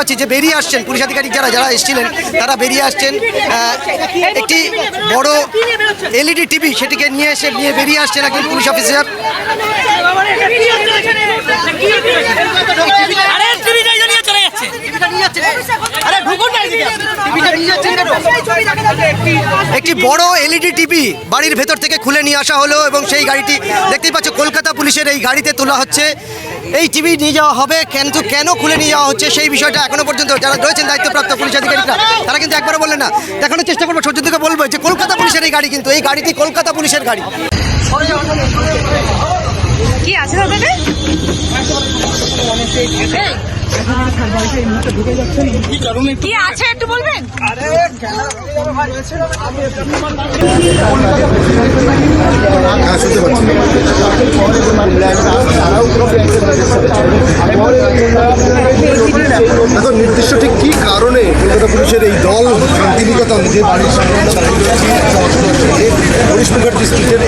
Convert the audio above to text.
পাচ্ছি যে বেরিয়ে আসছেন পুলিশ আধিকারিক যারা এসেছিলেন তারা বেরিয়ে আসছেন। একটি বড় এলইডি টিভি সেটিকে নিয়ে বেরিয়ে আসছেন একজন পুলিশ অফিসার। একটি বড় এলইডি টিভি বাড়ির ভেতর থেকে খুলে নিয়ে আসা হলো এবং সেই গাড়িটি দেখতেই পাচ্ছ কলকাতা পুলিশের এই গাড়িতে তোলা হচ্ছে। এই টিভি নিয়ে যাওয়া হবে, কিন্তু কেন খুলে নিয়ে যাওয়া হচ্ছে সেই বিষয়টা এখনো পর্যন্ত যারা রয়েছেন দায়িত্বপ্রাপ্ত পুলিশ আধিকারিকরা তারা কিন্তু একবারও বললেন না। দেখানোর চেষ্টা করবো, সত্যি বলবো যে কলকাতা পুলিশের এই গাড়ি, কিন্তু এই গাড়িটি কলকাতা পুলিশের গাড়ি। কি আছে তাদের? কি আছে একটু বলবেন? এখন নির্দিষ্ট ঠিক কী কারণে কলকাতা পুলিশের এই দল শান্তিনিকেতন যে বাড়ির সামনে পুলিশ মুখার্জি স্ট্রিটের